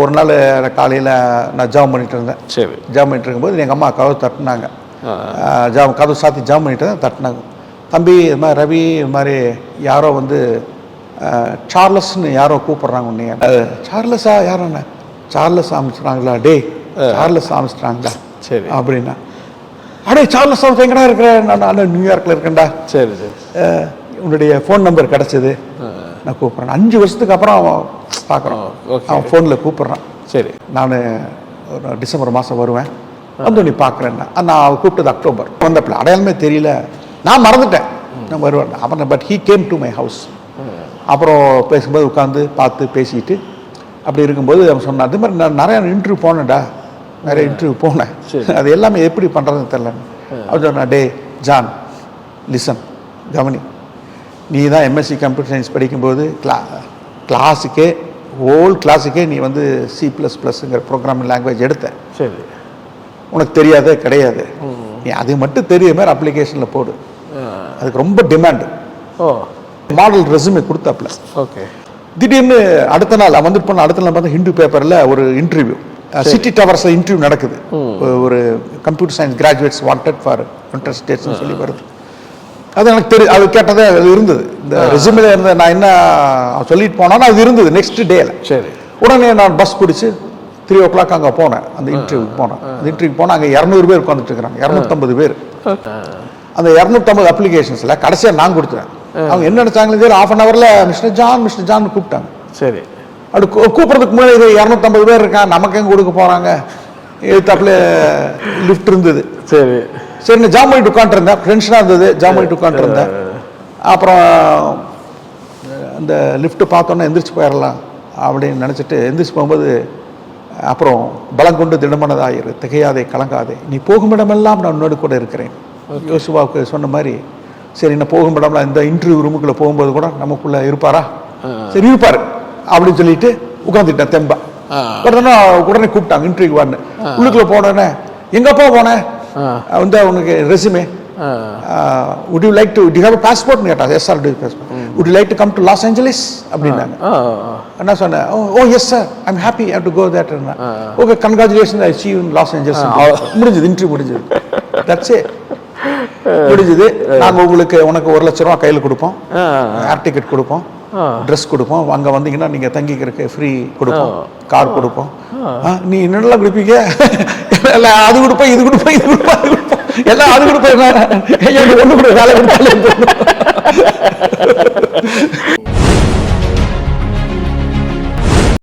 ஒரு நாள் காலையில் நான் ஜாம் பண்ணிட்டு இருந்தேன். சரி. ஜாம் பண்ணிட்டு இருக்கும்போது எங்கள் அம்மா கதவு தட்டினாங்க. கதவு சாத்தி ஜாம் பண்ணிட்டு தான் தட்டினாங்க. தம்பி இது மாதிரி ரவி, இது மாதிரி யாரோ வந்து சார்லஸ்ன்னு யாரோ கூப்பிட்றாங்க உன்னைய. சார்லஸா யாரோண்ணே? சார்லஸ் ஆரம்பிச்சிட்டாங்களா? டே சார்லஸ் ஆரம்பிச்சிட்டாங்களா? சரி அப்படின்னா, அடே சார்லஸ் ஆரம்பிச்சு எங்கடா இருக்கிறேன்? நான் நியூயார்க்கில் இருக்கேன்டா. சரி சரி. உன்னுடைய ஃபோன் நம்பர் கிடச்சிது, நான் கூப்பிட்றேன். 5 வருஷத்துக்கு அப்புறம் பார்க்குறோம். அவன் ஃபோனில் கூப்பிட்றான். சரி, நான் ஒரு டிசம்பர் மாதம் வருவேன், வந்து நீ பார்க்குறேன்னா. நான் அவன் கூப்பிட்டது அக்டோபர். வந்தப்பில் அடையாளமே தெரியல, நான் மறந்துட்டேன் நான் வருவேன். அப்புறம் but he came to my house. அப்புறம் பேசும்போது உட்காந்து பார்த்து பேசிட்டு அப்படி இருக்கும்போது அவன் சொன்னான், அது மாதிரி நான் நிறையா இன்டர்வியூ போனேன்டா, நிறைய இன்டர்வியூ போனேன், அது எல்லாமே எப்படி பண்ணுறதுன்னு தெரில. அவன் சொன்னான், டே ஜான் லிசன், கவனி, நீ தான் எம்எஸ்சி கம்ப்யூட்டர் சயின்ஸ் படிக்கும்போது கிளாஸுக்கே ஹோல் கிளாஸுக்கே நீ வந்து C++ங்கிற ப்ரோக்ராமிங் லாங்குவேஜ் எடுத்த. சரி, உனக்கு தெரியாதே கிடையாது, நீ அது மட்டும் தெரிய மாதிரி அப்ளிகேஷனில் போடு, அதுக்கு ரொம்ப டிமாண்டு. மாடல் ரெஸ்யூமே கொடுத்தாப்புல. ஓகே. திடீர்னு அடுத்த நாள் வந்துட்டு போன அடுத்த நாள் பார்த்தா ஹிந்து பேப்பரில் ஒரு இன்டர்வியூ, சிட்டி டவர்ஸில் இன்டர்வியூ நடக்குது. ஒரு computer science graduates wanted for inter ஸ்டேட்ஸ்னு சொல்லி வருது. அது எனக்கு தெரியும், அது கேட்டதே அது இருந்தது இந்த ரெஸ்யூமில் இருந்த. நான் என்ன சொல்லிட்டு போனாலும் அது இருந்தது நெக்ஸ்ட் டேல. சரி, உடனே நான் பஸ் பிடிச்சி 3 o'clock அங்கே போனேன், அந்த இன்டர்வியூக்கு போனேன். அந்த இன்டர்வியூக்கு போனால் அங்கே 200 பேர் உட்காந்துட்டு இருக்கிறாங்க, 250 பேர். அந்த 250 அப்ளிகேஷன்ஸில் கடைசியாக நான் கொடுத்துறேன். அவங்க என்ன நினைச்சாங்களே தெரியல, ½ an hourல மிஸ்டர் ஜான் கூப்பிட்டாங்க. சரி, அப்படி கூப்பிட்றதுக்கு முன்னாடி 250 பேர் இருக்காங்க, நமக்கு எங்கே கொடுக்க போகிறாங்க, எழுத்தாப்புல லிஃப்ட் இருந்தது. சரி சரி, நான் ஜாம் பண்ணிட்டு உட்காந்துருந்தேன், டென்ஷனாக இருந்தது, ஜாம் பண்ணிட்டு உட்காந்துருந்தேன். அப்புறம் அந்த லிஃப்ட்டு பார்த்தோன்னே எந்திரிச்சு போயிடலாம் அப்படின்னு நினச்சிட்டு எந்திரிச்சு போகும்போது, அப்புறம் பலம் கொண்டு திடமனதாயிரு, திகையாதே கலங்காதே, நீ போகும் இடமெல்லாம் நான் உன்னோடு கூட இருக்கிறேன். யோசுவாவுக்கு சொன்ன மாதிரி, சரி நான் போகும் இடம்லாம் இந்த இன்டர்வியூ ரூமுக்குள்ளே போகும்போது கூட நமக்குள்ளே இருப்பாரா? சரி இருப்பார் அப்படின்னு சொல்லிட்டு உட்காந்துட்டேன் தெம்பா. உடனே கூப்பிட்டாங்க இன்டர்வியூ வான்னு. உள்ளுக்குள்ளே போனேன்னே, எங்கப்பா போனேன் வந்து உனக்கு resume, would you like to, do you have a passport ன்னு கேட்டாங்க. Yes sir, do you passport, would you like to come to Los Angeles அப்படின்னாங்க. நான் சொன்னேன், oh yes sir, I'm happy, I have to go there. Okay, congratulations, I see you in Los Angeles. முடிஞ்சது, interview முடிஞ்சது. That's it, முடிஞ்சது. நாங்கள் உனக்கு 1 லட்ச ரூபா கையில் கொடுப்போம், ஏர் டிக்கெட் கொடுப்போம், ட்ரெஸ் கொடுப்போம், அங்கே வந்தீங்கன்னா நீங்கள் தங்கிக்கிறதுக்கு ஃப்ரீ கொடுப்போம், கார் கொடுப்போம். நீ என்னென்னலாம் கொடுப்பீங்க? எல்லாம் அது கொடுப்போம், இது கொடுப்போம், இது கொடுப்போம், அது கொடுப்போம், எல்லாம் அது கொடுப்போம், ஒன்று கூட வேலை கொடுத்தாலும்